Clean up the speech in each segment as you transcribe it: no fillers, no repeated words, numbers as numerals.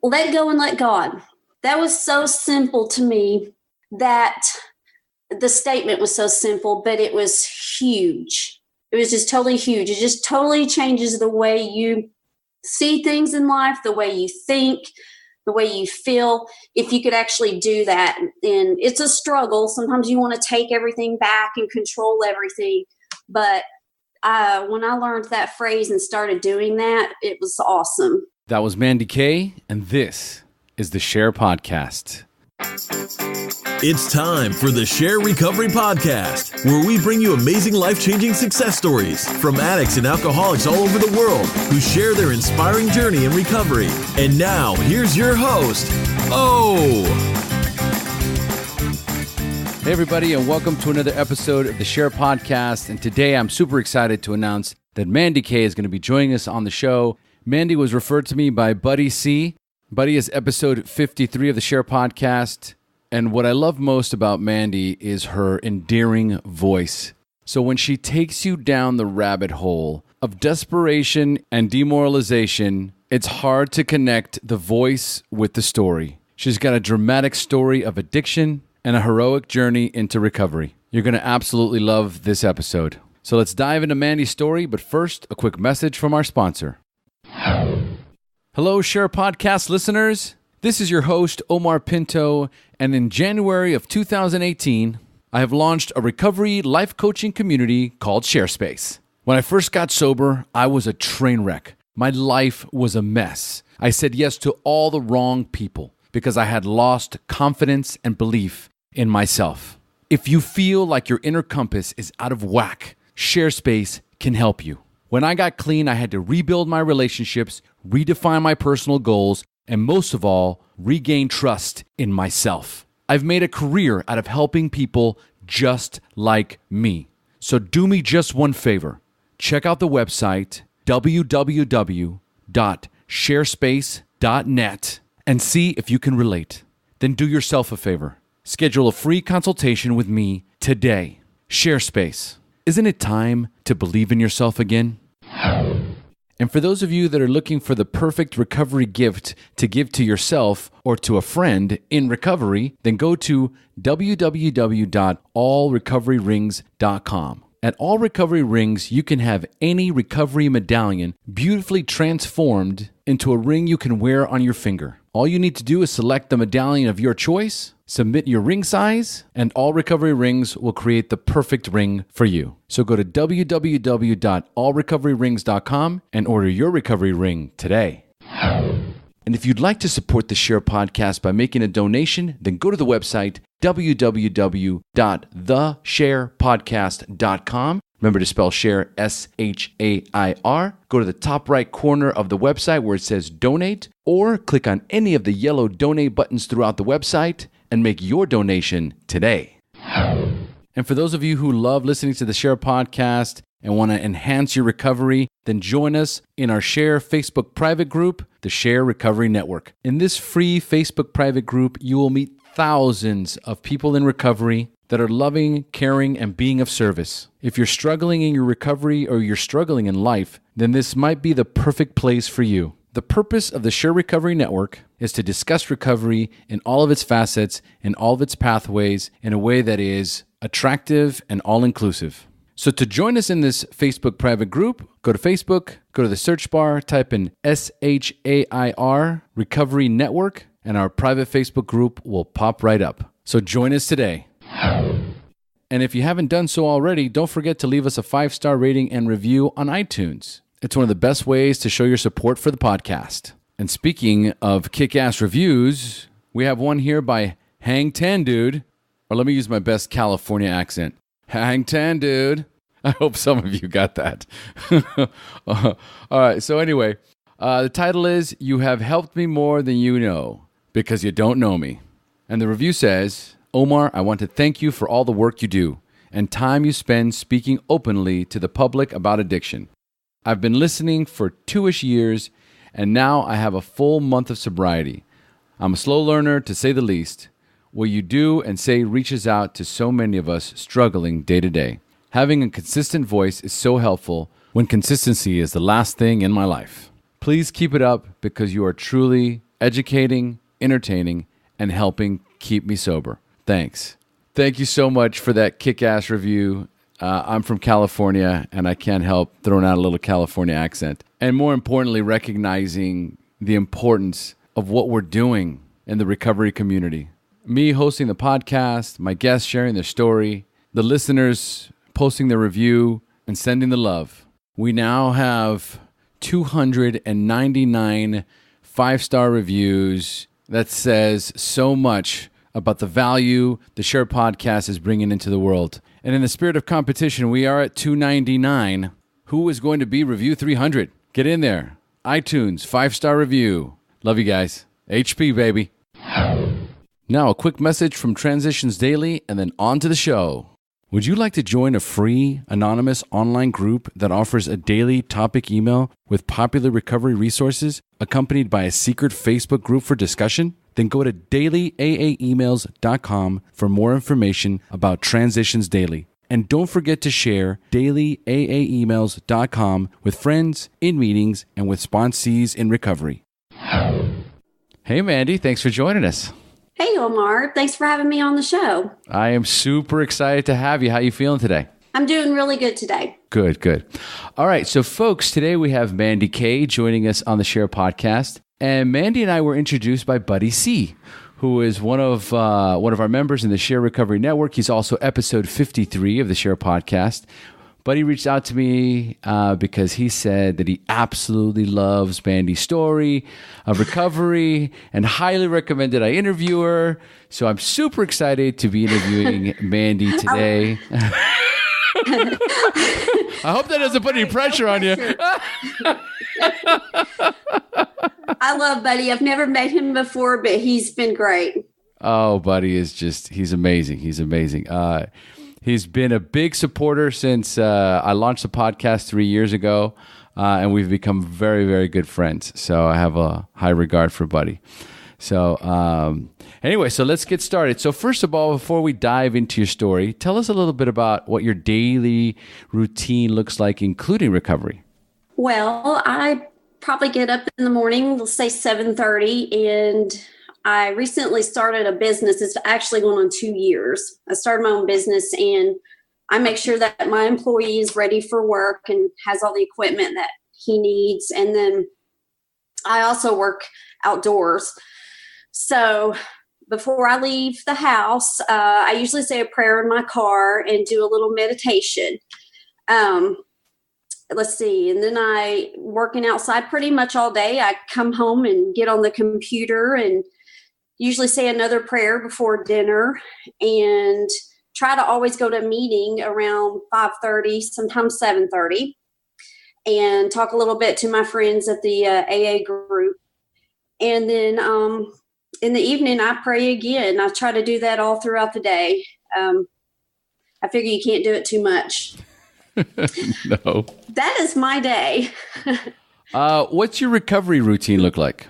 let go and let God. That was so simple to me, that the statement was so simple, but it was huge. It was just totally huge. It just totally changes the way you see things in life, the way you think, the way you feel, if you could actually do that. And it's a struggle. Sometimes you want to take everything back and control everything. But when I learned that phrase and started doing that, it was awesome. That was Mandy K, and this is the SHAIR Podcast. It's time for the SHAIR Recovery Podcast, where we bring you amazing life-changing success stories from addicts and alcoholics all over the world who share their inspiring journey in recovery. And now, here's your host, O. Hey everybody, and welcome to another episode of the SHAIR Podcast. And today I'm super excited to announce that Mandy K is going to be joining us on the show. Mandy was referred to me by Buddy C. Buddy is episode 53 of the SHAIR Podcast. And what I love most about Mandy is her endearing voice. So when she takes you down the rabbit hole of desperation and demoralization, it's hard to connect the voice with the story. She's got a dramatic story of addiction and a heroic journey into recovery. You're going to absolutely love this episode. So let's dive into Mandy's story, but first, a quick message from our sponsor. Hello, SHAIR Podcast listeners. This is your host, Omar Pinto, and in January of 2018, I have launched a recovery life coaching community called SHAIRspace. When I first got sober, I was a train wreck. My life was a mess. I said yes to all the wrong people because I had lost confidence and belief in myself. If you feel like your inner compass is out of whack, SHAIRspace can help you. When I got clean, I had to rebuild my relationships, redefine my personal goals, and most of all, regain trust in myself. I've made a career out of helping people just like me. So do me just one favor. Check out the website, www.sharespace.net, and see if you can relate. Then do yourself a favor. Schedule a free consultation with me today. SHAIRspace. Isn't it time to believe in yourself again? And for those of you that are looking for the perfect recovery gift to give to yourself or to a friend in recovery, then go to www.allrecoveryrings.com. At All Recovery Rings, you can have any recovery medallion beautifully transformed into a ring you can wear on your finger. All you need to do is select the medallion of your choice, submit your ring size, and All Recovery Rings will create the perfect ring for you. So go to www.allrecoveryrings.com and order your recovery ring today. And if you'd like to support the SHAIR Podcast by making a donation, then go to the website www.theshairpodcast.com. Remember to spell SHAIR, S-H-A-I-R. Go to the top right corner of the website where it says donate, or click on any of the yellow donate buttons throughout the website and make your donation today. And for those of you who love listening to the SHAIR Podcast and want to enhance your recovery, then join us in our SHAIR Facebook private group, the SHAIR Recovery Network. In this free Facebook private group, you will meet thousands of people in recovery that are loving, caring, and being of service. If you're struggling in your recovery or you're struggling in life, then this might be the perfect place for you. The purpose of the SHAIR Recovery Network is to discuss recovery in all of its facets and all of its pathways in a way that is attractive and all-inclusive. So to join us in this Facebook private group, go to Facebook, go to the search bar, type in SHAIR Recovery Network, and our private Facebook group will pop right up. So join us today. And if you haven't done so already, don't forget to leave us a 5-star rating and review on iTunes. It's one of the best ways to show your support for the podcast. And speaking of kick-ass reviews, we have one here by Hang Ten Dude. Or let me use my best California accent. Hang Ten Dude. I hope some of you got that. All right, so anyway, the title is, You Have Helped Me More Than You Know, Because You Don't Know Me. And the review says, Omar, I want to thank you for all the work you do and time you spend speaking openly to the public about addiction. I've been listening for 2-ish years, and now I have a full month of sobriety. I'm a slow learner, to say the least. What you do and say reaches out to so many of us struggling day to day. Having a consistent voice is so helpful when consistency is the last thing in my life. Please keep it up because you are truly educating, entertaining, and helping keep me sober. Thanks. Thank you so much for that kick-ass review. I'm from California, and I can't help throwing out a little California accent. And more importantly, recognizing the importance of what we're doing in the recovery community. Me hosting the podcast, my guests sharing their story, the listeners posting their review, and sending the love. We now have 299 5-star reviews. That says so much about the value the SHAIR podcast is bringing into the world. And in the spirit of competition, we are at 299. Who is going to be review 300? Get in there. iTunes, 5-star review. Love you guys. HP, baby. Now, a quick message from Transitions Daily, and then on to the show. Would you like to join a free, anonymous online group that offers a daily topic email with popular recovery resources accompanied by a secret Facebook group for discussion? Then go to dailyaaemails.com for more information about Transitions Daily. And don't forget to share dailyaaemails.com with friends, in meetings, and with sponsees in recovery. Hey, Mandy, thanks for joining us. Hey, Omar. Thanks for having me on the show. I am super excited to have you. How you feeling today? I'm doing really good today. Good. All right. So, folks, today we have Mandy K joining us on the SHAIR podcast. And Mandy and I were introduced by Buddy C, who is one of our members in the SHAIR Recovery Network. He's also episode 53 of the SHAIR podcast. Buddy reached out to me because he said that he absolutely loves Mandy's story of recovery and highly recommended I interview her. So I'm super excited to be interviewing Mandy today. I hope that doesn't put any pressure on you. I love Buddy. I've never met him before, but he's been great. Oh, Buddy is he's amazing. He's amazing. He's been a big supporter since I launched the podcast 3 years ago, and we've become very, very good friends. So I have a high regard for Buddy. So anyway, so let's get started. So first of all, before we dive into your story, tell us a little bit about what your daily routine looks like, including recovery. Well, I probably get up in the morning, let's say 7:30, and I recently started a business. It's actually going on 2 years. I started my own business, and I make sure that my employee is ready for work and has all the equipment that he needs. And then I also work outdoors. So before I leave the house, I usually say a prayer in my car and do a little meditation. Let's see. And then I working outside pretty much all day. I come home and get on the computer and usually say another prayer before dinner and try to always go to a meeting around 5:30, sometimes 7:30, and talk a little bit to my friends at the AA group. And then in the evening, I pray again. I try to do that all throughout the day. I figure you can't do it too much. No. That is my day. What's your recovery routine look like?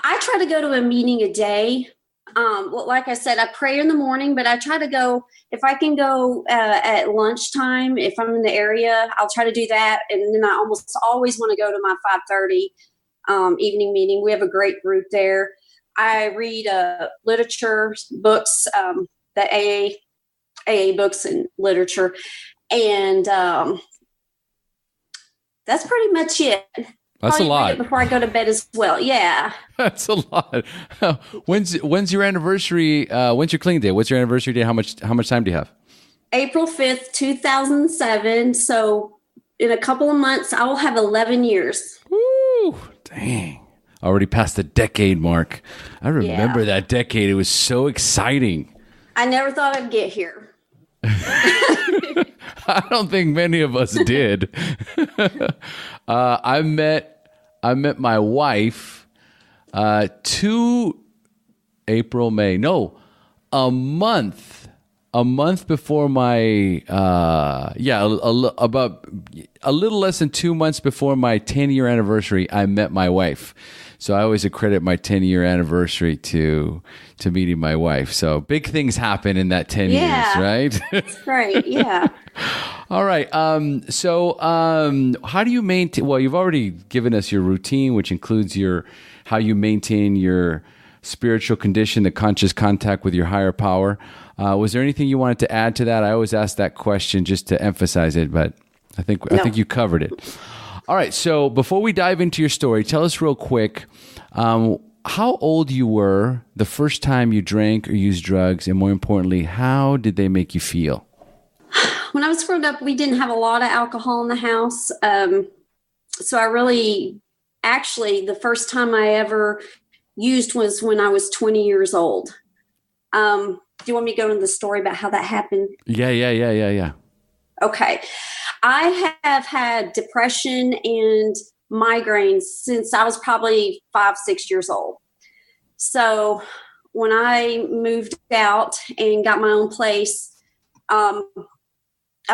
I try to go to a meeting a day. Well, like I said, I pray in the morning, but I try to go, if I can go at lunchtime, if I'm in the area, I'll try to do that. And then I almost always want to go to my 5:30 evening meeting. We have a great group there. I read literature, books, the AA books and literature. And that's pretty much it. That's a lot. Before I go to bed as well. Yeah. That's a lot. When's your anniversary? When's your clean day? What's your anniversary day? How much time do you have? April 5th, 2007. So in a couple of months, I will have 11 years. Woo! Dang. Already past the decade mark. I remember that decade. It was so exciting. I never thought I'd get here. I don't think many of us did. I met my wife a month before my about a little less than 2 months before my 10-year anniversary. I met my wife. So I always accredit my 10-year anniversary to meeting my wife. So big things happen in that 10 years, right? That's great. Yeah. All right. So how do you maintain? Well, you've already given us your routine, which includes how you maintain your spiritual condition, the conscious contact with your higher power. Was there anything you wanted to add to that? I always ask that question just to emphasize it, but I think you covered it. All right. So before we dive into your story, tell us real quick how old you were the first time you drank or used drugs, and more importantly, how did they make you feel? When I was growing up, we didn't have a lot of alcohol in the house. So actually, the first time I ever used was when I was 20 years old. Do you want me to go into the story about how that happened? Yeah. Okay. I have had depression and migraines since I was probably 5-6 years old. So when I moved out and got my own place, I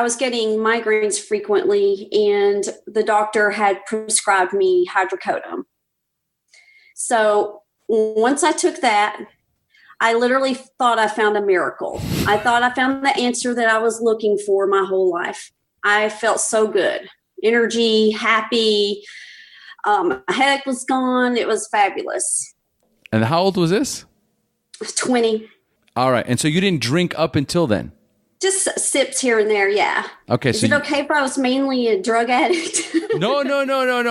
was getting migraines frequently, and the doctor had prescribed me hydrocodone. So once I took that, I literally thought I found a miracle. I thought I found the answer that I was looking for my whole life. I felt so good. Energy, happy. My headache was gone. It was fabulous. And how old was this? 20. All right. And so you didn't drink up until then? Just sips here and there, yeah. Okay. Is it okay if I was mainly a drug addict? No.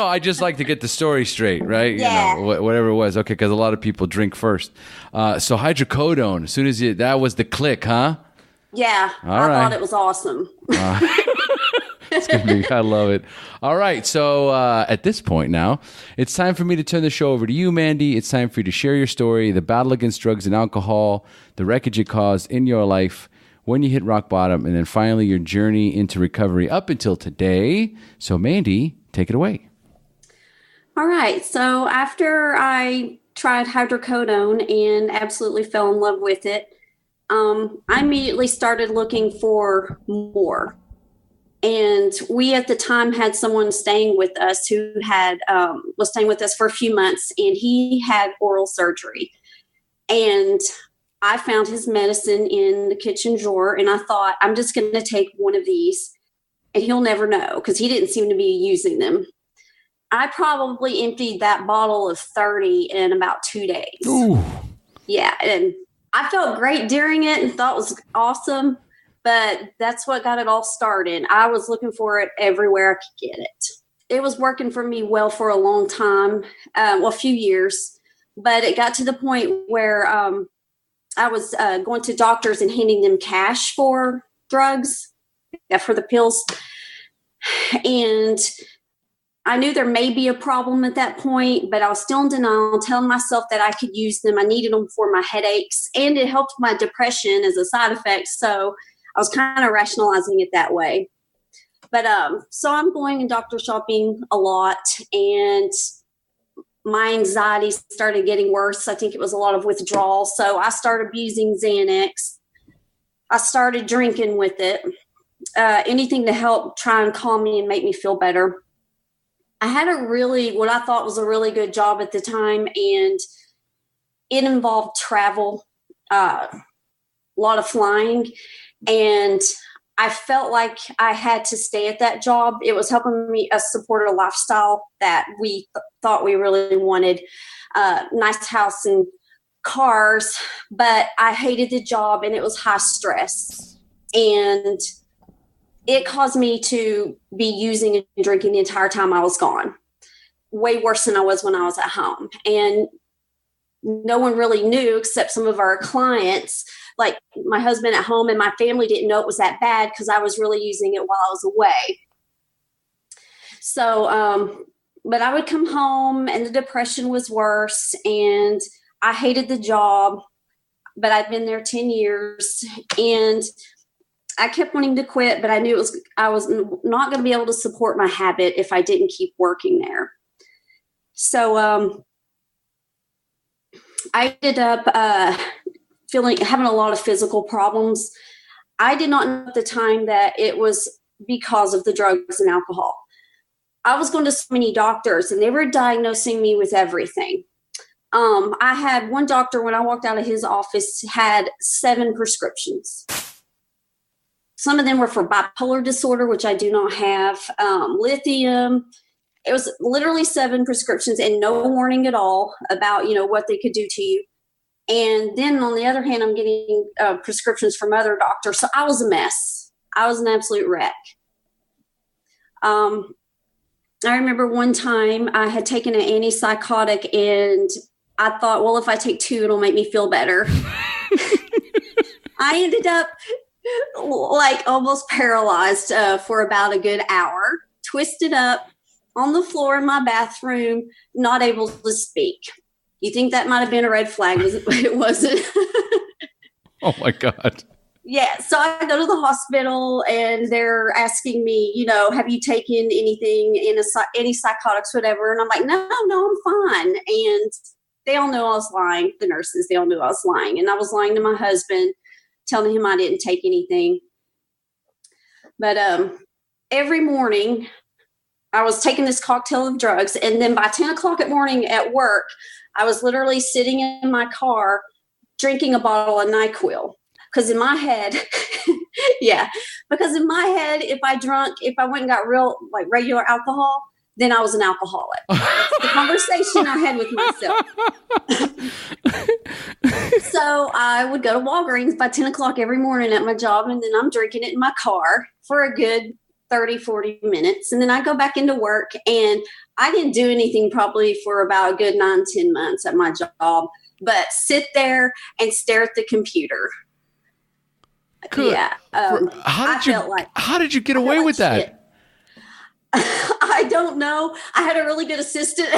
I just like to get the story straight, right? Yeah. Whatever it was. Okay, because a lot of people drink first. So hydrocodone, as soon as that was the click, huh? Yeah. I thought it was awesome. It's gonna be, I love it. All right. So at this point now, it's time for me to turn the show over to you, Mandy. It's time for you to share your story, the battle against drugs and alcohol, the wreckage it caused in your life, when you hit rock bottom, and then finally your journey into recovery up until today. So Mandy, take it away. All right. So after I tried hydrocodone and absolutely fell in love with it, I immediately started looking for more. And we at the time had someone staying with us who was staying with us for a few months, and he had oral surgery. And I found his medicine in the kitchen drawer, and I thought, I'm just going to take one of these and he'll never know, because he didn't seem to be using them. I probably emptied that bottle of 30 in about 2 days. Ooh. Yeah. And I felt great during it and thought it was awesome, but that's what got it all started. I was looking for it everywhere I could get it. It was working for me well for a long time, a few years, but it got to the point where I was going to doctors and handing them cash for drugs, for the pills. And I knew there may be a problem at that point, but I was still in denial, telling myself that I could use them. I needed them for my headaches, and it helped my depression as a side effect. So I was kind of rationalizing it that way. But so I'm going and doctor shopping a lot, and my anxiety started getting worse. I think it was a lot of withdrawal. So I started abusing Xanax. I started drinking with it, anything to help try and calm me and make me feel better. I had what I thought was a really good job at the time, and it involved travel, a lot of flying, and I felt like I had to stay at that job. It was helping me support a lifestyle that we thought we really wanted, nice house and cars, but I hated the job, and it was high stress. And it caused me to be using and drinking the entire time I was gone, way worse than I was when I was at home. And no one really knew except some of our clients, like my husband at home, and my family didn't know it was that bad because I was really using it while I was away. So, but I would come home and the depression was worse, and I hated the job, but I'd been there 10 years, and I kept wanting to quit, but I knew I was not going to be able to support my habit if I didn't keep working there. So I ended up having a lot of physical problems. I did not know at the time that it was because of the drugs and alcohol. I was going to so many doctors, and they were diagnosing me with everything. I had one doctor when I walked out of his office had 7 prescriptions. Some of them were for bipolar disorder, which I do not have, lithium. It was literally 7 prescriptions and no warning at all about, what they could do to you. And then on the other hand, I'm getting prescriptions from other doctors. So I was a mess. I was an absolute wreck. I remember one time I had taken an antipsychotic and I thought, well, if I take 2, it'll make me feel better. I ended up almost paralyzed for about a good hour, twisted up on the floor in my bathroom, not able to speak. You think that might have been a red flag? It wasn't. Oh my God. Yeah. So I go to the hospital and they're asking me, have you taken anything any psychotics, whatever? And I'm like, no, I'm fine. And they all know I was lying. The nurses, they all knew I was lying. And I was lying to my husband, telling him I didn't take anything. But every morning I was taking this cocktail of drugs. And then by 10 o'clock at morning at work, I was literally sitting in my car drinking a bottle of NyQuil. Because in my head, if I went and got real, regular alcohol, then I was an alcoholic. That's the conversation I had with myself. So I would go to Walgreens by 10 o'clock every morning at my job, and then I'm drinking it in my car for a good 30, 40 minutes. And then I go back into work, and I didn't do anything probably for about a good 9, 10 months at my job, but sit there and stare at the computer. Good. Yeah. How did you get away with that? I don't know. I had a really good assistant.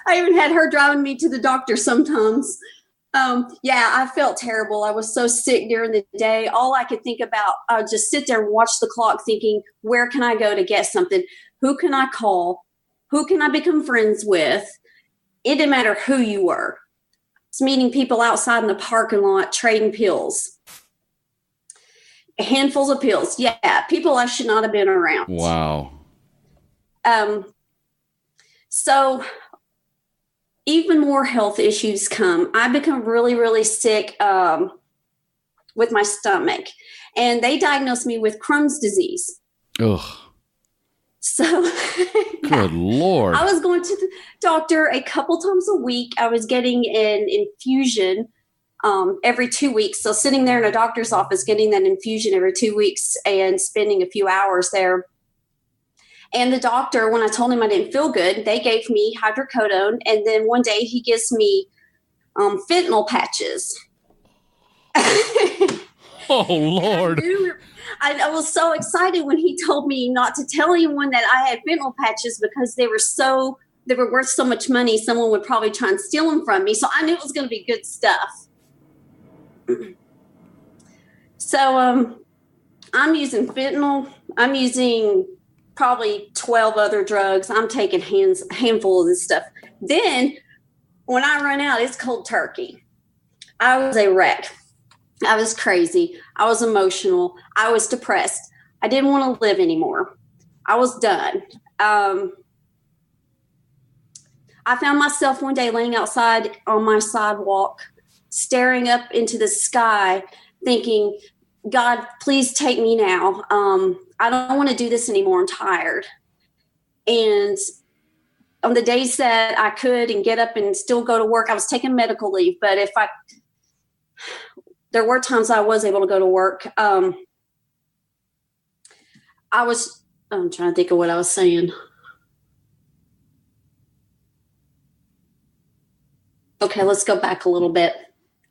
I even had her driving me to the doctor sometimes. I felt terrible. I was so sick during the day. All I could think about, I would just sit there and watch the clock thinking, where can I go to get something? Who can I call? Who can I become friends with? It didn't matter who you were. It's meeting people outside in the parking lot, trading pills. Handfuls of pills. Yeah, people I should not have been around. Wow. So even more health issues come. I become really, really sick with my stomach. And they diagnosed me with Crohn's disease. Ugh. So, good Lord. I was going to the doctor a couple times a week. I was getting an infusion every 2 weeks. So sitting there in a doctor's office, getting that infusion every 2 weeks and spending a few hours there. And the doctor, when I told him I didn't feel good, they gave me hydrocodone. And then one day he gives me fentanyl patches. Oh, Lord. I was so excited when he told me not to tell anyone that I had fentanyl patches because they were worth so much money. Someone would probably try and steal them from me. So I knew it was going to be good stuff. So I'm using fentanyl. I'm using probably 12 other drugs. I'm taking a handful of this stuff. Then when I run out, it's cold turkey. I was a wreck. I was crazy. I was emotional. I was depressed. I didn't want to live anymore. I was done. I found myself one day laying outside on my sidewalk, staring up into the sky, thinking, God, please take me now. I don't want to do this anymore. I'm tired. And on the days that I could and get up and still go to work, I was taking medical leave. But there were times I was able to go to work. I'm trying to think of what I was saying. Okay, let's go back a little bit.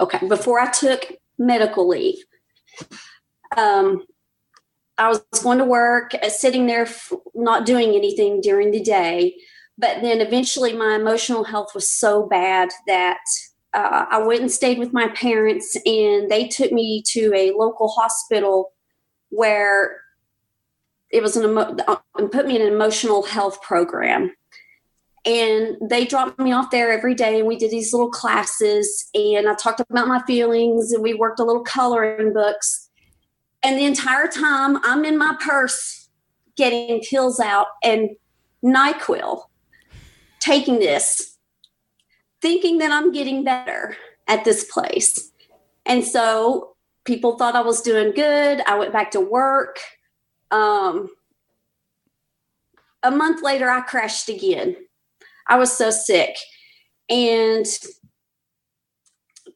Okay, before I took medical leave, I was going to work, sitting there, not doing anything during the day. But then eventually my emotional health was so bad that I went and stayed with my parents, and they took me to a local hospital where it was and put me in an emotional health program. And they dropped me off there every day, and we did these little classes, and I talked about my feelings, and we worked a little coloring books. And the entire time I'm in my purse getting pills out and NyQuil. taking this, thinking that I'm getting better at this place. And so people thought I was doing good. I went back to work. A month later, I crashed again. I was so sick. And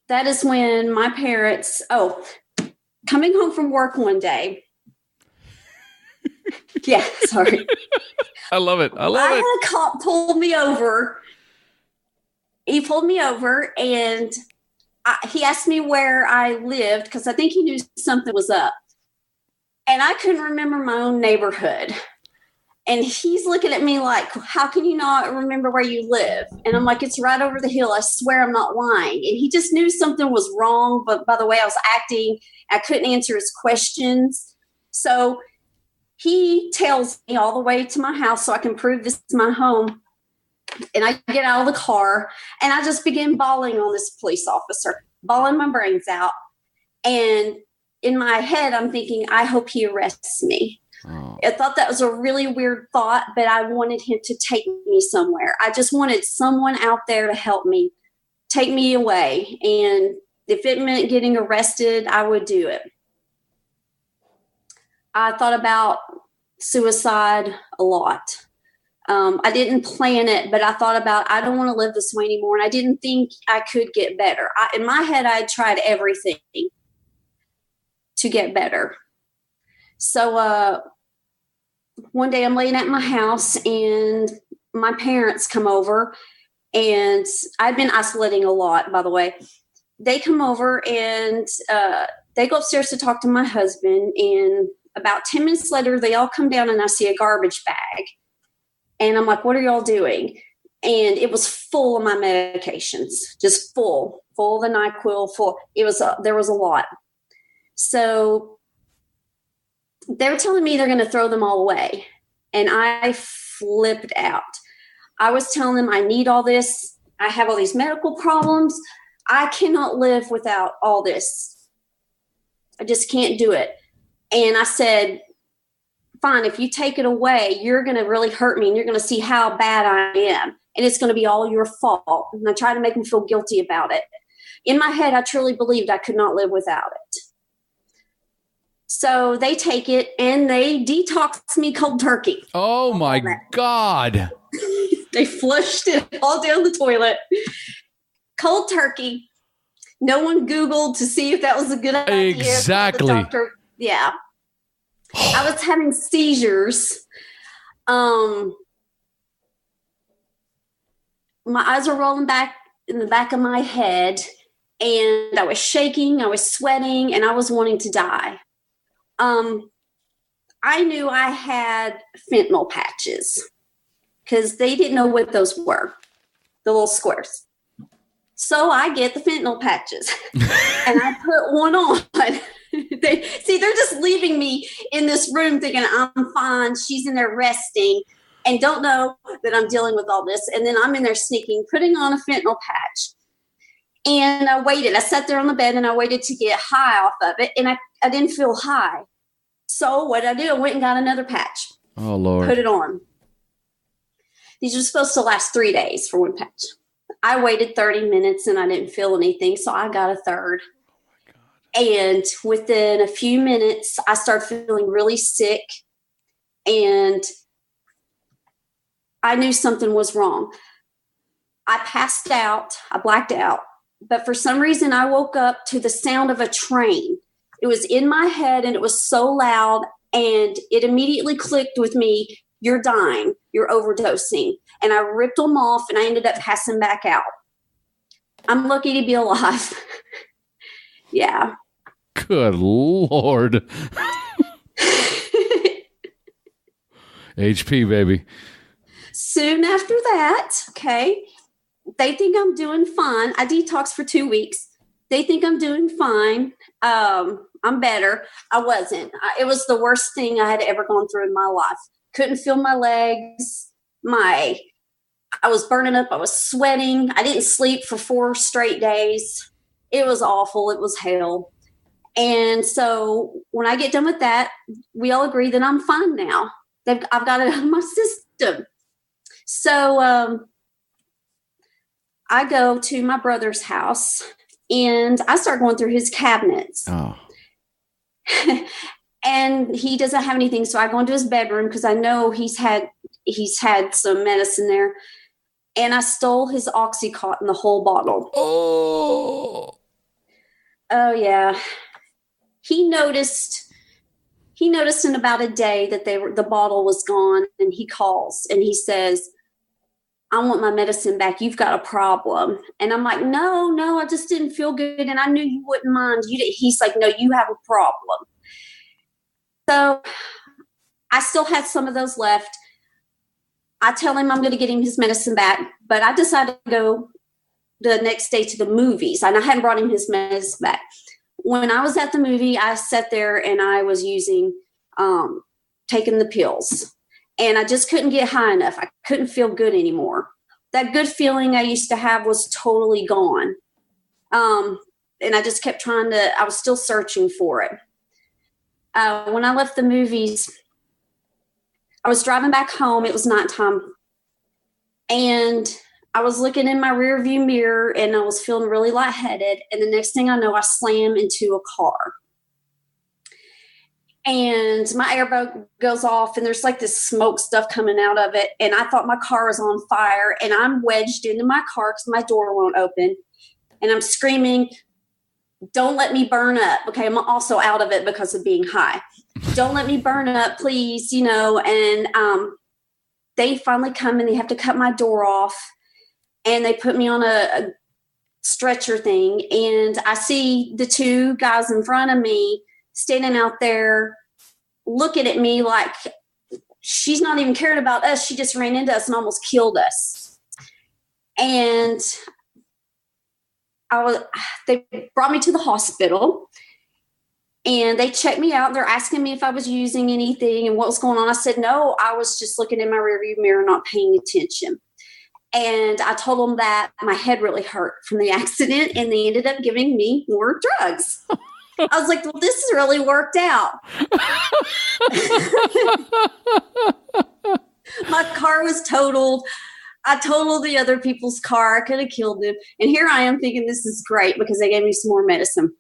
that is when my parents, coming home from work one day. Yeah, sorry. I love it. I love it. A cop pulled me over. He pulled me over and he asked me where I lived because I think he knew something was up. And I couldn't remember my own neighborhood. And he's looking at me like, how can you not remember where you live? And I'm like, it's right over the hill. I swear I'm not lying. And he just knew something was wrong. But by the way I was acting, I couldn't answer his questions. So he tells me all the way to my house so I can prove this is my home. And I get out of the car and I just begin bawling on this police officer, bawling my brains out. And in my head, I'm thinking, I hope he arrests me. Oh. I thought that was a really weird thought, but I wanted him to take me somewhere. I just wanted someone out there to help me, take me away. And if it meant getting arrested, I would do it. I thought about suicide a lot. I didn't plan it, but I thought about, I don't want to live this way anymore. And I didn't think I could get better. In my head, I had tried everything to get better. So one day I'm laying at my house and my parents come over, and I've been isolating a lot, by the way. They come over and they go upstairs to talk to my husband, and about 10 minutes later, they all come down and I see a garbage bag. And I'm like, what are y'all doing? And it was full of my medications, just full of the NyQuil, full. There was a lot. So they were telling me they're going to throw them all away. And I flipped out. I was telling them I need all this. I have all these medical problems. I cannot live without all this. I just can't do it. And I said, fine, if you take it away, you're going to really hurt me and you're going to see how bad I am. And it's going to be all your fault. And I tried to make them feel guilty about it. In my head, I truly believed I could not live without it. So they take it and they detox me cold turkey. Oh my God. They flushed it all down the toilet. Cold turkey. No one Googled to see if that was a good idea. Exactly. Yeah. I was having seizures. My eyes were rolling back in the back of my head, and I was shaking, I was sweating, and I was wanting to die. I knew I had fentanyl patches because they didn't know what those were, the little squares. So I get the fentanyl patches and I put one on. They're just leaving me in this room thinking I'm fine. She's in there resting and don't know that I'm dealing with all this. And then I'm in there sneaking, putting on a fentanyl patch. And I waited. I sat there on the bed and I waited to get high off of it. And I didn't feel high. So what did I do? I went and got another patch. Oh, Lord. Put it on. These are supposed to last 3 days for one patch. I waited 30 minutes and I didn't feel anything. So I got a third. And within a few minutes, I started feeling really sick. And I knew something was wrong. I passed out. I blacked out. But for some reason, I woke up to the sound of a train. It was in my head and it was so loud. And it immediately clicked with me. You're dying. You're overdosing. And I ripped them off and I ended up passing back out. I'm lucky to be alive. Yeah. Good Lord. HP, baby. Soon after that, okay, they think I'm doing fine. I detoxed for 2 weeks. They think I'm doing fine. I'm better. I wasn't. It was the worst thing I had ever gone through in my life. Couldn't feel my legs. I was burning up. I was sweating. I didn't sleep for 4 straight days. It was awful. It was hell. And so when I get done with that, we all agree that I'm fine now. I've got it out of my system. So I go to my brother's house and I start going through his cabinets. Oh. And he doesn't have anything. So I go into his bedroom because I know he's had some medicine there. And I stole his Oxycontin, the whole bottle. Oh yeah. He noticed in about a day that the bottle was gone, and he calls and he says, I want my medicine back. You've got a problem. And I'm like, no, I just didn't feel good. And I knew you wouldn't mind. He's like, no, you have a problem. So I still had some of those left. I tell him I'm going to get him his medicine back, but I decided to go the next day to the movies, and I hadn't brought him his medicine back. When I was at the movie, I sat there and I was taking the pills, and I just couldn't get high enough. I couldn't feel good anymore. That good feeling I used to have was totally gone. And I just kept I was still searching for it. When I left the movies, I was driving back home. It was nighttime. And I was looking in my rear view mirror and I was feeling really lightheaded. And the next thing I know, I slam into a car. And my airbag goes off and there's like this smoke stuff coming out of it. And I thought my car was on fire. And I'm wedged into my car because my door won't open. And I'm screaming, don't let me burn up. Okay, I'm also out of it because of being high. Don't let me burn up, please, And they finally come and they have to cut my door off. And they put me on a stretcher thing. And I see the two guys in front of me standing out there looking at me like she's not even caring about us. She just ran into us and almost killed us. And they brought me to the hospital and they checked me out. They're asking me if I was using anything and what was going on. I said, no, I was just looking in my rearview mirror, not paying attention. And I told them that my head really hurt from the accident and they ended up giving me more drugs. I was like, well, this has really worked out. My car was totaled. I totaled the other people's car. I could have killed them. And here I am thinking this is great because they gave me some more medicine.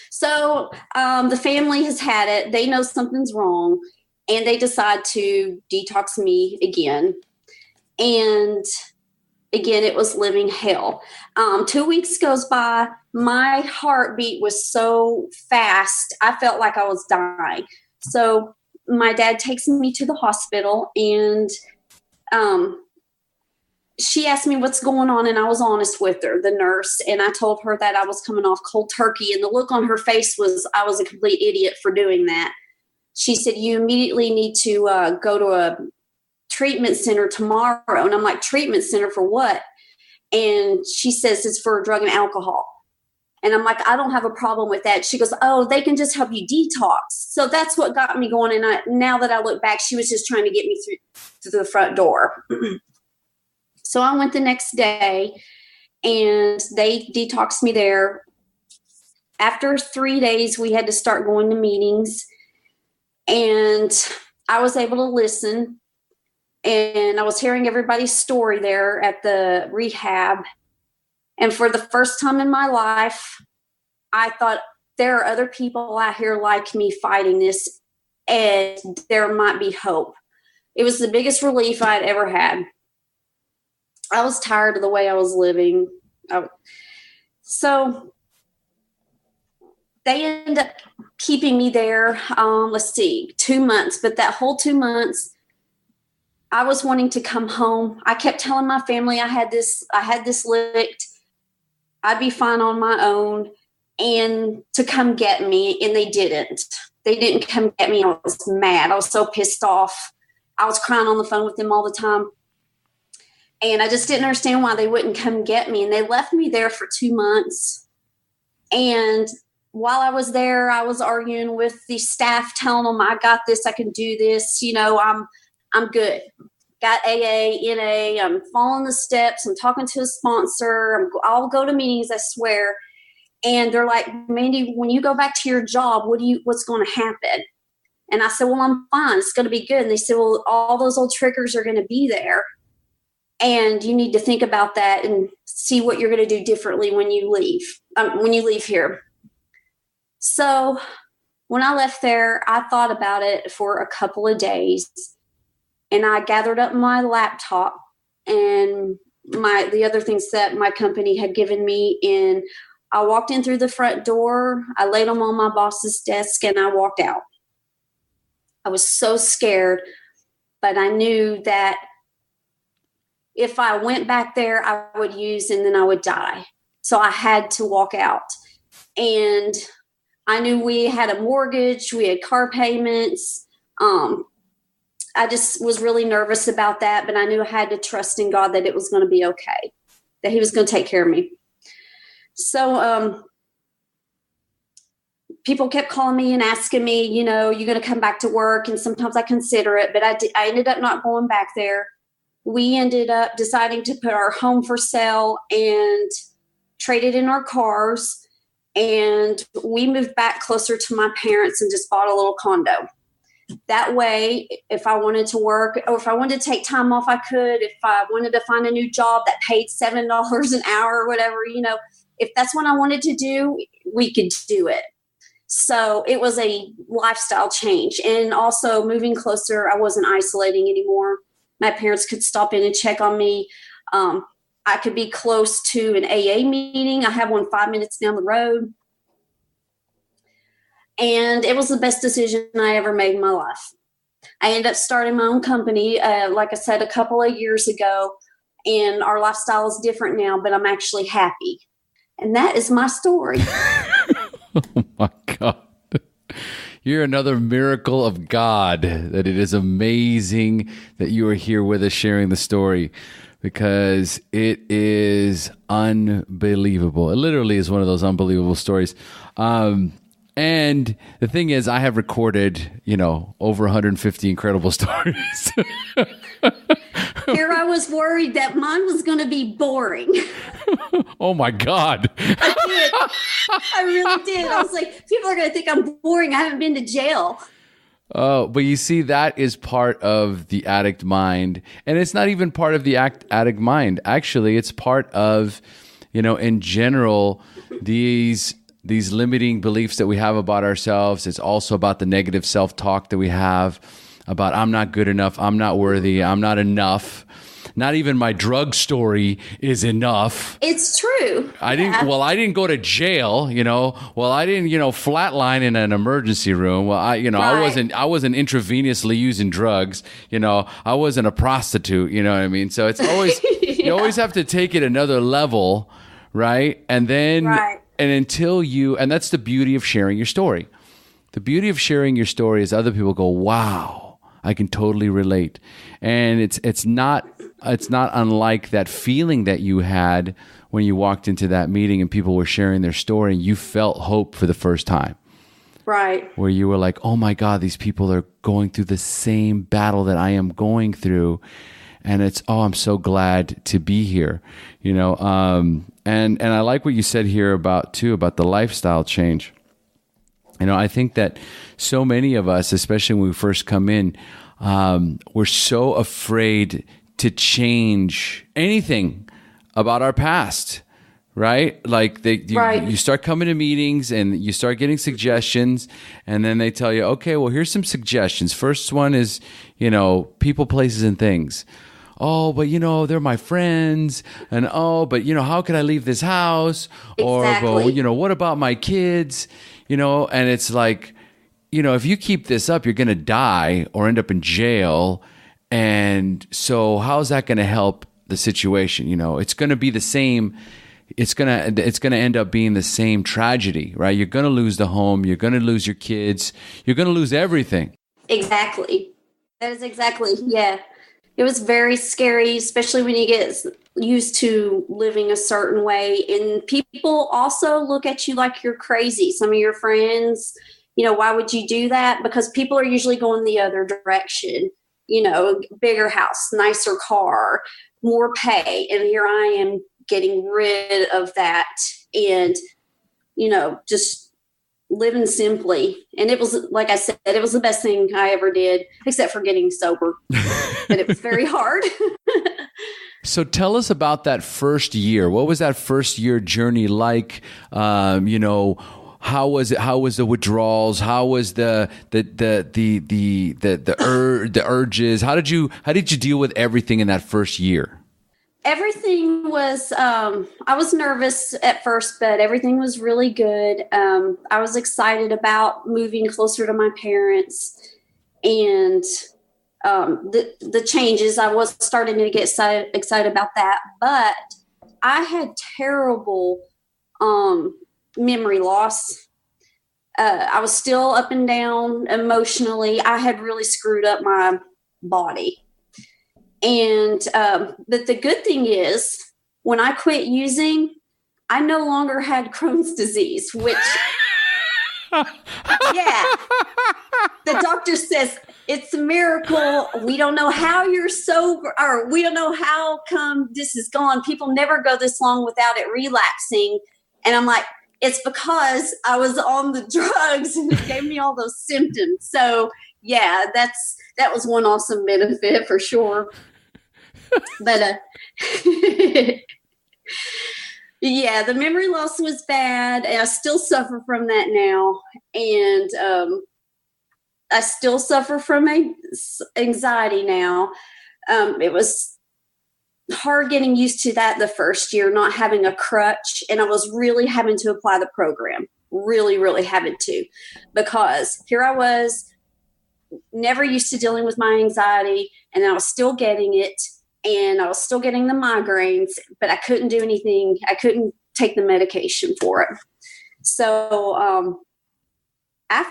So the family has had it. They know something's wrong. And they decide to detox me again. And again, it was living hell. 2 weeks goes by. My heartbeat was so fast. I felt like I was dying. So my dad takes me to the hospital and she asked me what's going on. And I was honest with her, the nurse. And I told her that I was coming off cold turkey. And the look on her face was, I was a complete idiot for doing that. She said, you immediately need to go to a treatment center tomorrow. And I'm like, treatment center for what? And she says it's for drug and alcohol. And I'm like, I don't have a problem with that. She goes, oh, they can just help you detox. So that's what got me going. And now that I look back, she was just trying to get me through the front door. So I went the next day and they detoxed me there. After 3 days, we had to start going to meetings and I was able to listen. And I was hearing everybody's story there at the rehab. And for the first time in my life, I thought there are other people out here like me fighting this, and there might be hope. It was the biggest relief I'd ever had. I was tired of the way I was living. So they ended up keeping me there, 2 months. But that whole 2 months, I was wanting to come home. I kept telling my family I had this licked. I'd be fine on my own and to come get me. And they didn't. They didn't come get me. I was mad. I was so pissed off. I was crying on the phone with them all the time. And I just didn't understand why they wouldn't come get me. And they left me there for 2 months. And while I was there, I was arguing with the staff, telling them, I got this, I can do this. I'm good. Got AA, NA. I'm following the steps. I'm talking to a sponsor. I'll go to meetings, I swear. And they're like, Mandy, when you go back to your job, what's going to happen? And I said, well, I'm fine. It's going to be good. And they said, well, all those old triggers are going to be there. And you need to think about that and see what you're going to do differently when you leave here. So when I left there, I thought about it for a couple of days, and I gathered up my laptop and the other things that my company had given me, and I walked in through the front door. I laid them on my boss's desk and I walked out. I was so scared, but I knew that if I went back there, I would use and then I would die. So I had to walk out. And I knew we had a mortgage, we had car payments. I just was really nervous about that, but I knew I had to trust in God that it was going to be okay, that he was going to take care of me. So people kept calling me and asking me, you know, you're going to come back to work? And sometimes I consider it, but I ended up not going back there. We ended up deciding to put our home for sale and traded in our cars. And we moved back closer to my parents and just bought a little condo. That way, if I wanted to work or if I wanted to take time off, I could. If I wanted to find a new job that paid $7 an hour or whatever, you know, if that's what I wanted to do, we could do it. So it was a lifestyle change. And also moving closer, I wasn't isolating anymore. My parents could stop in and check on me. I could be close to an AA meeting. I have one 5 minutes down the road. And it was the best decision I ever made in my life. I ended up starting my own company, like I said, a couple of years ago. And our lifestyle is different now, but I'm actually happy. And that is my story. Oh, my God. You're another miracle of God, that it is amazing that you are here with us sharing the story, because it is unbelievable. It literally is one of those unbelievable stories. And the thing is, I have recorded, you know, over 150 incredible stories. Here I was worried that mine was going to be boring. Oh, my God. I did. I really did. I was like, people are going to think I'm boring. I haven't been to jail. Oh, but you see, that is part of the addict mind. And it's not even part of the addict mind. Actually, it's part of, you know, in general, these limiting beliefs that we have about ourselves. It's also about the negative self-talk that we have about, I'm not good enough, I'm not worthy, I'm not enough. Not even my drug story is enough. It's true. I didn't go to jail, you know. Well, I didn't, you know, flatline in an emergency room. Well, right. I wasn't intravenously using drugs, you know. I wasn't a prostitute, you know what I mean? So it's always, yeah. You always have to take it another level, right? And then, right. And until and that's the beauty of sharing your story. The beauty of sharing your story is other people go, wow, I can totally relate. And it's not unlike that feeling that you had when you walked into that meeting and people were sharing their story and you felt hope for the first time. Right. Where you were like, oh my God, these people are going through the same battle that I am going through. And it's, I'm so glad to be here, you know. And I like what you said here about the lifestyle change. You know, I think that so many of us, especially when we first come in, we're so afraid to change anything about our past, right? Like you start coming to meetings and you start getting suggestions, and then they tell you, okay, well, here's some suggestions. First one is, you know, people, places, and things. Oh, but you know, they're my friends, and but you know, how could I leave this house? Exactly. Or, you know, what about my kids? You know, and it's like, you know, if you keep this up, you're going to die or end up in jail. And so how's that going to help the situation? You know, it's going to be the same. It's going to end up being the same tragedy, right? You're going to lose the home. You're going to lose your kids. You're going to lose everything. Exactly. That is exactly. Yeah. It was very scary, especially when you get used to living a certain way. And people also look at you like you're crazy. Some of your friends, you know, why would you do that? Because people are usually going the other direction. You know, bigger house, nicer car, more pay. And here I am getting rid of that and, you know, just living simply. And it was, like I said, it was the best thing I ever did, except for getting sober. But it was very hard. So tell us about that first year. What was that first year journey like? How was it? How was the withdrawals? How was the urges? How did you deal with everything in that first year? Everything was, I was nervous at first, but everything was really good. I was excited about moving closer to my parents and the changes. I was starting to get excited about that, but I had terrible memory loss. I was still up and down emotionally. I had really screwed up my body. And but the good thing is, when I quit using, I no longer had Crohn's disease, which, yeah, the doctor says it's a miracle. We don't know how you're sober, or we don't know how come this is gone. People never go this long without it relapsing. And I'm like, it's because I was on the drugs and it gave me all those symptoms. So yeah, that was one awesome benefit for sure. But yeah, the memory loss was bad, and I still suffer from that now. And I still suffer from anxiety now. It was hard getting used to that the first year, not having a crutch, and I was really having to apply the program. Really, really having to, because here I was, never used to dealing with my anxiety, and I was still getting it. And I was still getting the migraines, but I couldn't do anything. I couldn't take the medication for it. So I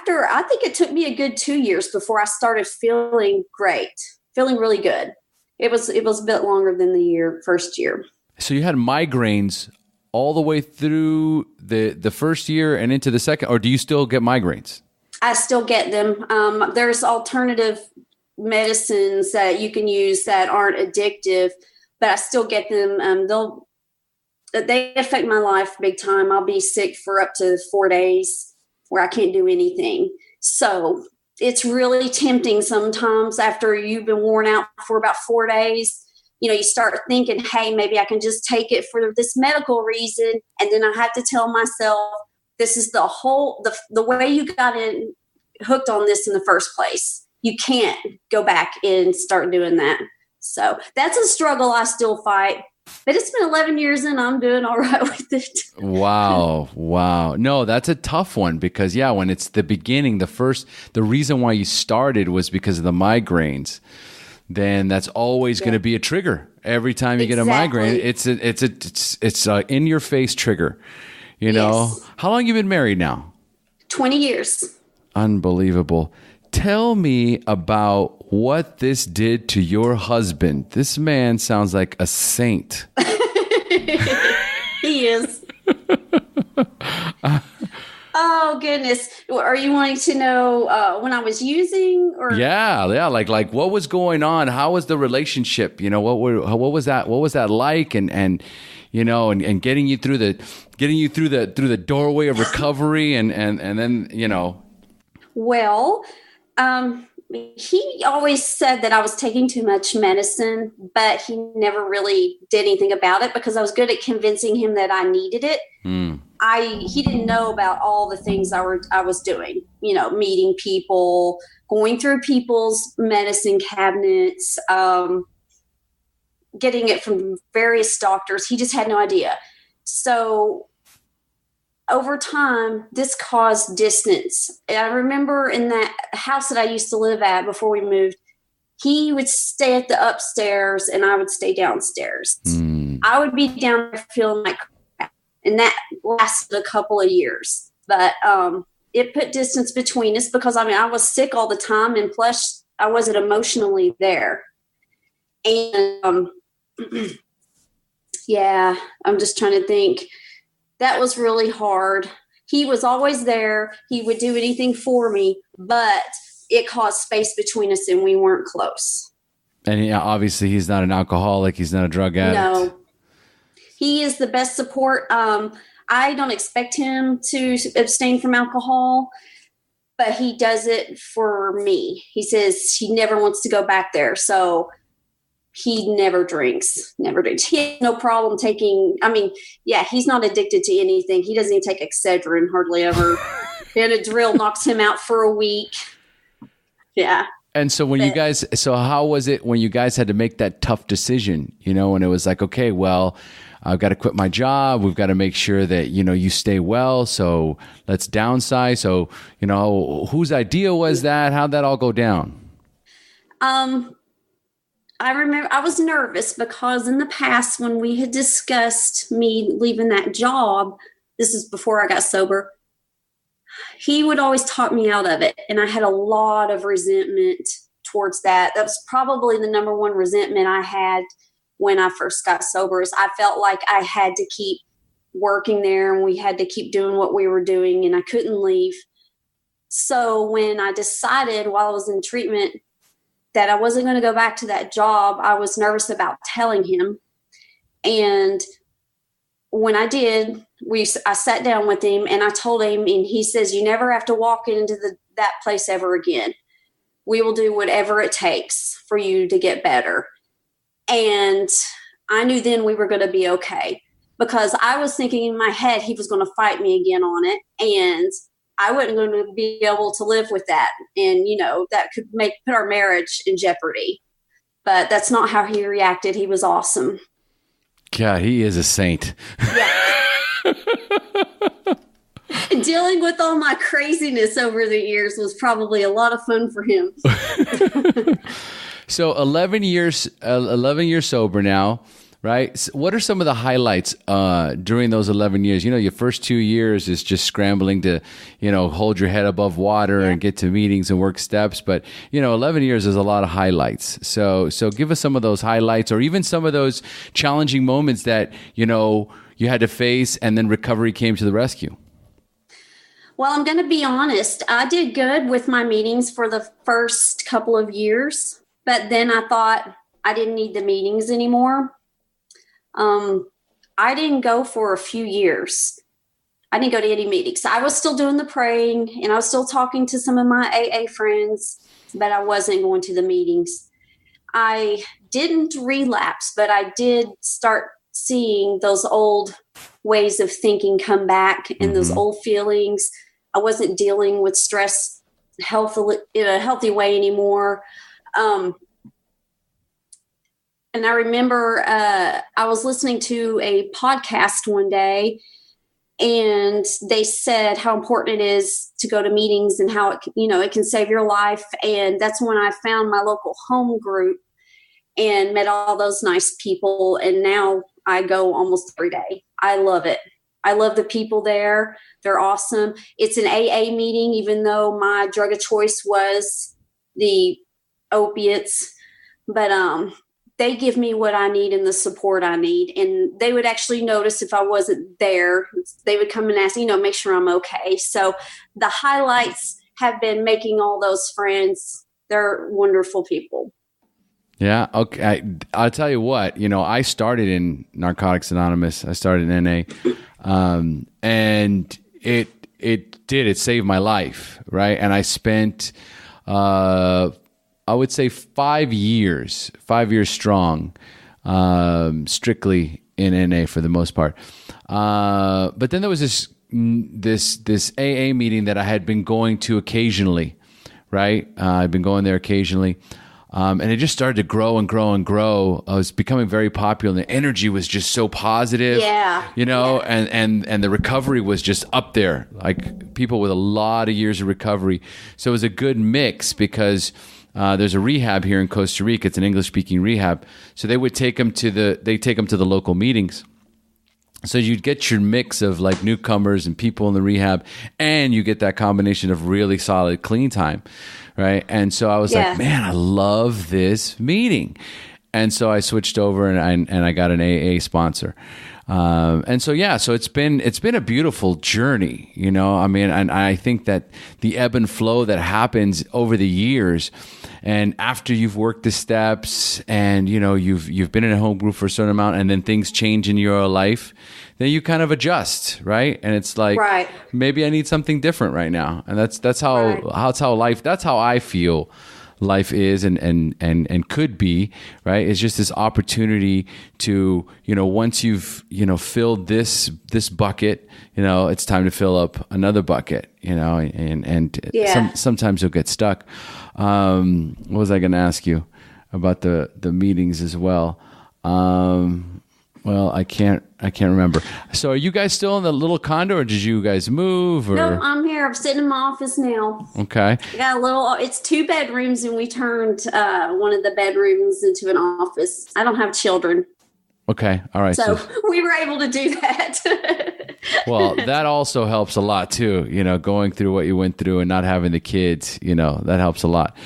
think it took me a good 2 years before I started feeling great, feeling really good. It was a bit longer than the first year. So you had migraines all the way through the first year and into the second, or do you still get migraines? I still get them. There's alternative medicines that you can use that aren't addictive, but I still get them. They affect my life big time. I'll be sick for up to 4 days where I can't do anything. So it's really tempting sometimes after you've been worn out for about 4 days. You start thinking, hey, maybe I can just take it for this medical reason. And then I have to tell myself, this is the way you got hooked on this in the first place. You can't go back and start doing that. So that's a struggle I still fight, but it's been 11 years and I'm doing all right with it. Wow. No, that's a tough one because when it's the beginning, the reason why you started was because of the migraines, then that's always going to be a trigger. Every time you get a migraine, it's a in your face trigger, Yes. How long have you been married now? 20 years. Unbelievable. Tell me about what this did to your husband. This man sounds like a saint. He is. Oh, goodness. Are you wanting to know when I was using? Or? Yeah. Like what was going on? How was the relationship? What was that? What was that like? And getting you through the doorway of recovery and then. Well, he always said that I was taking too much medicine, but he never really did anything about it because I was good at convincing him that I needed it. He didn't know about all the things I was doing, meeting people, going through people's medicine cabinets, getting it from various doctors. He just had no idea. So over time, this caused distance. I remember in that house that I used to live at before we moved, he would stay at the upstairs and I would stay downstairs. I would be down there feeling like crap, and that lasted a couple of years. But it put distance between us because, I was sick all the time, and plus I wasn't emotionally there. And I'm just trying to think. That was really hard. He was always there. He would do anything for me, but it caused space between us and we weren't close. And obviously he's not an alcoholic. He's not a drug addict. No. He is the best support. I don't expect him to abstain from alcohol, but he does it for me. He says he never wants to go back there. So he never drinks. He has no problem taking, he's not addicted to anything. He doesn't even take Excedrin hardly ever. Benadryl knocks him out for a week. Yeah. And so how was it when you guys had to make that tough decision, and it was like, okay, well, I've got to quit my job. We've got to make sure that, you stay well. So let's downsize. So, whose idea was that? How'd that all go down? I remember I was nervous because in the past when we had discussed me leaving that job, this is before I got sober, he would always talk me out of it. And I had a lot of resentment towards that. That was probably the number one resentment I had when I first got sober, is I felt like I had to keep working there and we had to keep doing what we were doing and I couldn't leave. So when I decided while I was in treatment that I wasn't going to go back to that job, I was nervous about telling him. And when I did, I sat down with him and I told him, and he says, you never have to walk into that place ever again. We will do whatever it takes for you to get better. And I knew then we were going to be okay, because I was thinking in my head he was going to fight me again on it, and I wasn't going to be able to live with that. And, that could put our marriage in jeopardy. But that's not how he reacted. He was awesome. God, he is a saint. Yeah. Dealing with all my craziness over the years was probably a lot of fun for him. So 11 years sober now, right? So what are some of the highlights during those 11 years? Your first 2 years is just scrambling to, hold your head above water and get to meetings and work steps. But, 11 years is a lot of highlights. So give us some of those highlights, or even some of those challenging moments that, you had to face and then recovery came to the rescue. Well, I'm going to be honest. I did good with my meetings for the first couple of years, but then I thought I didn't need the meetings anymore. I didn't go for a few years. I didn't go to any meetings. I was still doing the praying and I was still talking to some of my AA friends, but I wasn't going to the meetings. I didn't relapse, but I did start seeing those old ways of thinking come back and those old feelings. I wasn't dealing with stress in a healthy way anymore. And I remember I was listening to a podcast one day, and they said how important it is to go to meetings and how it can save your life. And that's when I found my local home group and met all those nice people. And now I go almost every day. I love it. I love the people there. They're awesome. It's an AA meeting, even though my drug of choice was the opiates. But they give me what I need and the support I need. And they would actually notice if I wasn't there. They would come and ask, make sure I'm okay. So the highlights have been making all those friends. They're wonderful people. Yeah. Okay. I'll tell you what, I started in Narcotics Anonymous. I started in NA. And it saved my life. Right. And I spent, I would say 5 years strong, strictly in NA for the most part. But then there was this AA meeting that I had been going to occasionally, right? I've been going there occasionally. And it just started to grow and grow and grow. I was becoming very popular. And the energy was just so positive, and the recovery was just up there, like people with a lot of years of recovery. So it was a good mix because there's a rehab here in Costa Rica. It's an English-speaking rehab. So they would take them to the local meetings. So you'd get your mix of like newcomers and people in the rehab, and you get that combination of really solid clean time, right? And so I was like, man, I love this meeting. And so I switched over and I got an AA sponsor. And so it's been a beautiful journey, and I think that the ebb and flow that happens over the years, and after you've worked the steps and you've been in a home group for a certain amount, and then things change in your life, then you kind of adjust, right? And it's like, maybe I need something different right now, and that's how I feel life is and could be, right? It's just this opportunity to, once you've, filled this bucket, it's time to fill up another bucket, and sometimes you'll get stuck. What was I going to ask you about the meetings as well? Well, I can't remember. So are you guys still in the little condo, or did you guys move? Or? No, I'm here. I'm sitting in my office now. Okay. I got it's 2 bedrooms, and we turned one of the bedrooms into an office. I don't have children. Okay. All right. So we were able to do that. Well, that also helps a lot too, going through what you went through and not having the kids, that helps a lot.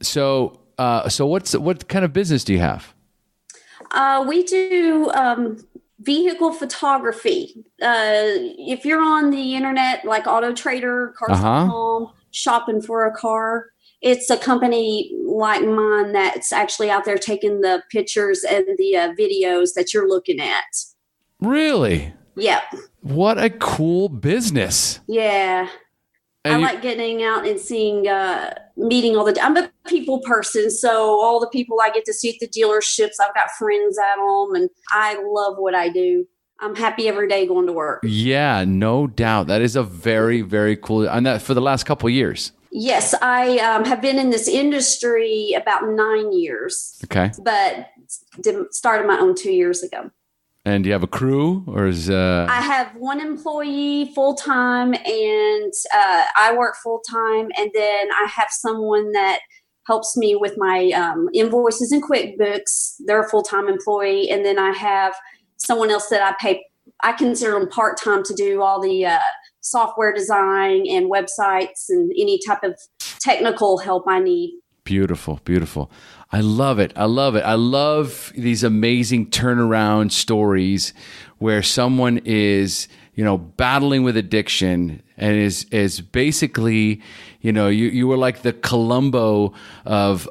So what kind of business do you have? We do vehicle photography. If you're on the internet, like Auto Trader, Cars.com, shopping for a car, it's a company like mine that's actually out there taking the pictures and the videos that you're looking at. Really? Yep. What a cool business. Yeah. I like getting out and seeing, meeting all the. I'm a people person, so all the people I get to see at the dealerships, I've got friends at them, and I love what I do. I'm happy every day going to work. Yeah, no doubt. That is a very, very cool. And that for the last couple of years. Yes, I have been in this industry about 9 years. Okay, but started my own 2 years ago. And do you have a crew, or is? I have one employee full time, and I work full time, and then I have someone that helps me with my invoices and QuickBooks. They're a full time employee, and then I have someone else that I pay. I consider them part time to do all the software design and websites and any type of technical help I need. Beautiful, beautiful. I love it. I love it. I love these amazing turnaround stories where someone is, battling with addiction and is basically, you were like the Columbo of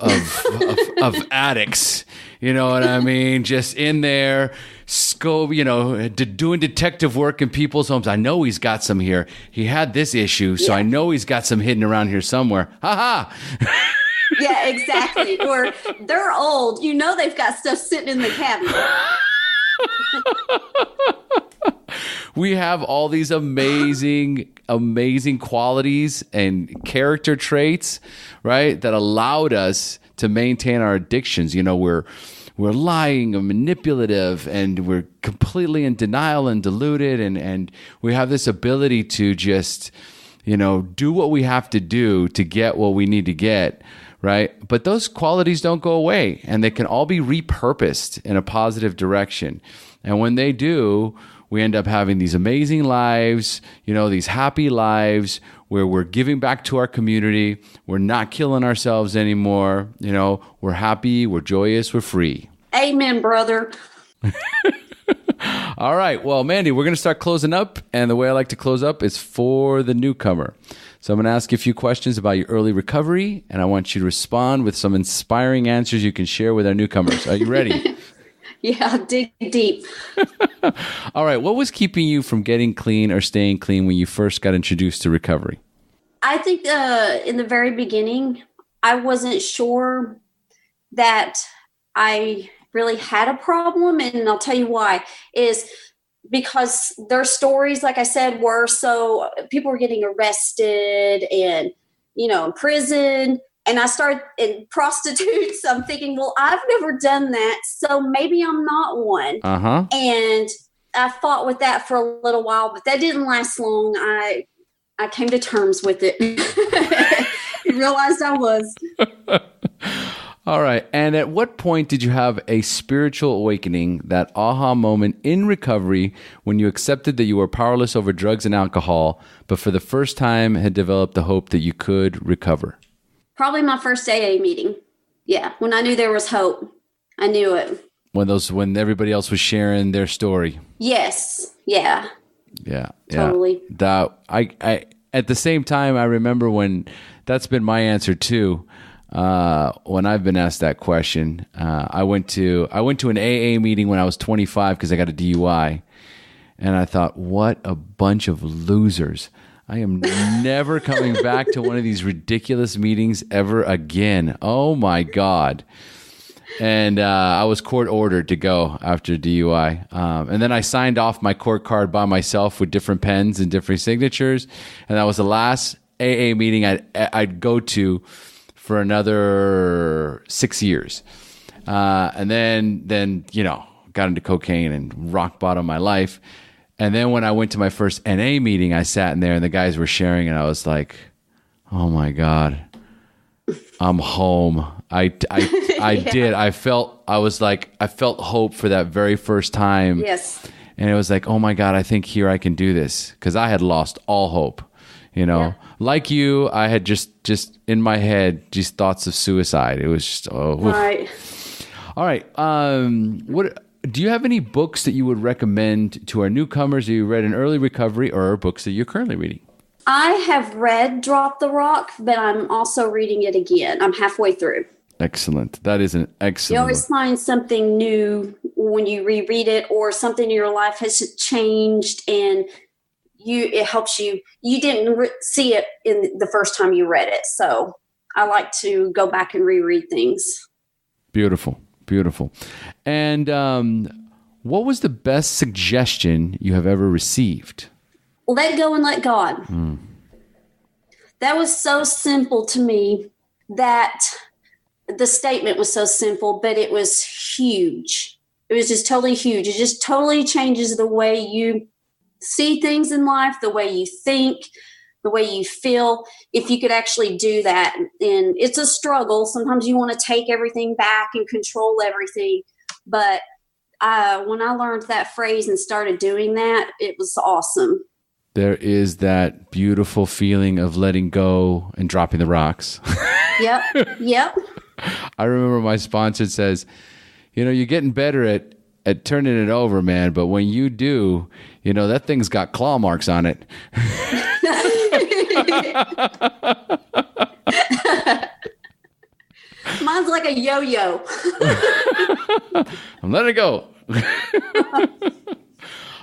addicts. You know what I mean? Just in there, doing detective work in people's homes. I know he's got some here. He had this issue, so I know he's got some hidden around here somewhere. Ha ha. Yeah, exactly. Or they're old. They've got stuff sitting in the cabinet. We have all these amazing qualities and character traits, right, that allowed us to maintain our addictions. We're lying and manipulative, and we're completely in denial and deluded, and we have this ability to just, do what we have to do to get what we need to get. Right? But those qualities don't go away, and they can all be repurposed in a positive direction. And when they do, we end up having these amazing lives, these happy lives where we're giving back to our community. We're not killing ourselves anymore. We're happy, we're joyous, we're free. Amen, brother. All right. Well, Mandy, we're going to start closing up. And the way I like to close up is for the newcomer. So I'm going to ask you a few questions about your early recovery, and I want you to respond with some inspiring answers you can share with our newcomers. Are you ready? Yeah, dig deep. All right. What was keeping you from getting clean or staying clean when you first got introduced to recovery? I think in the very beginning, I wasn't sure that I really had a problem. And I'll tell you why is because their stories, like I said, were so people were getting arrested and, in prison. And I started in prostitutes. I'm thinking, well, I've never done that, so maybe I'm not one. And I fought with that for a little while, but that didn't last long. I came to terms with it. Realized I was. All right. And at what point did you have a spiritual awakening, that aha moment in recovery when you accepted that you were powerless over drugs and alcohol, but for the first time had developed the hope that you could recover? Probably my first AA meeting. Yeah. When I knew there was hope. I knew it. When everybody else was sharing their story. Yes. Yeah. Yeah. Totally. That I at the same time, I remember when that's been my answer too. When I've been asked that question, I went to an AA meeting when I was 25 because I got a DUI, and I thought, what a bunch of losers. I am never coming back to one of these ridiculous meetings ever again. Oh my God. And I was court ordered to go after DUI. And then I signed off my court card by myself with different pens and different signatures. And that was the last AA meeting I'd go to for another 6 years. And then, you know, got into cocaine and rock bottom my life. And then when I went to my first NA meeting, I sat in there and the guys were sharing and I was like, oh my God, I'm home. I did. I felt hope for that very first time. Yes. And it was like, oh my God, I think here I can do this. Because I had lost all hope, you know. Yeah. Like you, I had just in my head, just thoughts of suicide. It was just, right. All right. What do you have any books that you would recommend to our newcomers that you read in early recovery, or books that you're currently reading? I have read Drop the Rock, but I'm also reading it again. I'm halfway through. Excellent. That is an excellent. You always find something new when you reread it, or something in your life has changed and it helps you. You didn't see it in the first time you read it. So I like to go back and reread things. Beautiful. Beautiful. And what was the best suggestion you have ever received? Let go and let God. That was so simple to me, that the statement was so simple, but it was huge. It was just totally huge. It just totally changes the way you see things in life, the way you think, the way you feel. If you could actually do that, and it's a struggle. Sometimes you want to take everything back and control everything. But when I learned that phrase and started doing that, it was awesome. There is that beautiful feeling of letting go and dropping the rocks. Yep. I remember my sponsor says, you know, you're getting better at turning it over, man. But when you do, you know, that thing's got claw marks on it. Mine's like a yo-yo. I'm letting it go.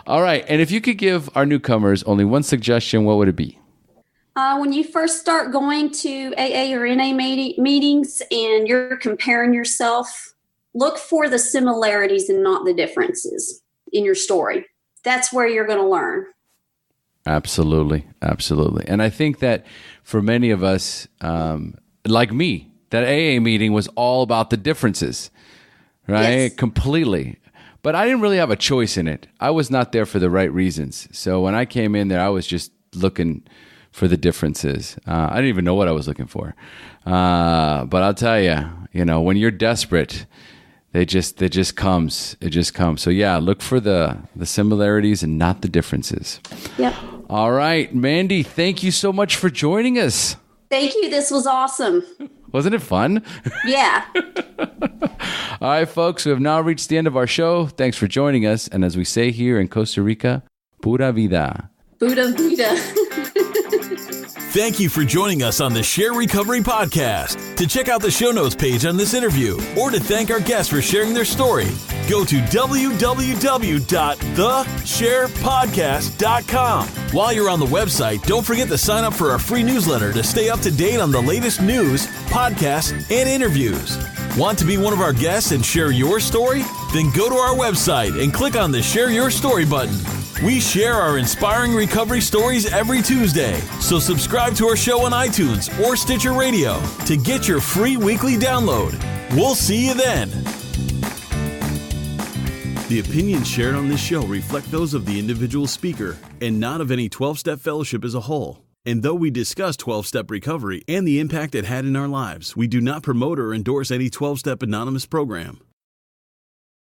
All right. And if you could give our newcomers only one suggestion, what would it be? When you first start going to AA or NA meetings and you're comparing yourself, look for the similarities and not the differences in your story. That's where you're going to learn. Absolutely. Absolutely. And I think that for many of us, like me, that AA meeting was all about the differences, right? Yes. Completely. But I didn't really have a choice in it. I was not there for the right reasons. So when I came in there, I was just looking for the differences. I didn't even know what I was looking for. But I'll tell you, you know, when you're desperate, it just comes. So yeah, look for the similarities and not the differences. Yep. All right, Mandy, thank you so much for joining us. Thank you. This was awesome. Wasn't it fun? Yeah. All right, folks, we have now reached the end of our show. Thanks for joining us. And as we say here in Costa Rica, pura vida. Pura vida. Thank you for joining us on the SHAIR Recovery Podcast. To check out the show notes page on this interview, or to thank our guests for sharing their story, go to www.theshairpodcast.com. While you're on the website, don't forget to sign up for our free newsletter to stay up to date on the latest news, podcasts, and interviews. Want to be one of our guests and share your story? Then go to our website and click on the Share Your Story button. We share our inspiring recovery stories every Tuesday, so subscribe to our show on iTunes or Stitcher Radio to get your free weekly download. We'll see you then. The opinions shared on this show reflect those of the individual speaker and not of any 12-Step Fellowship as a whole. And though we discuss 12-Step recovery and the impact it had in our lives, we do not promote or endorse any 12-Step Anonymous program.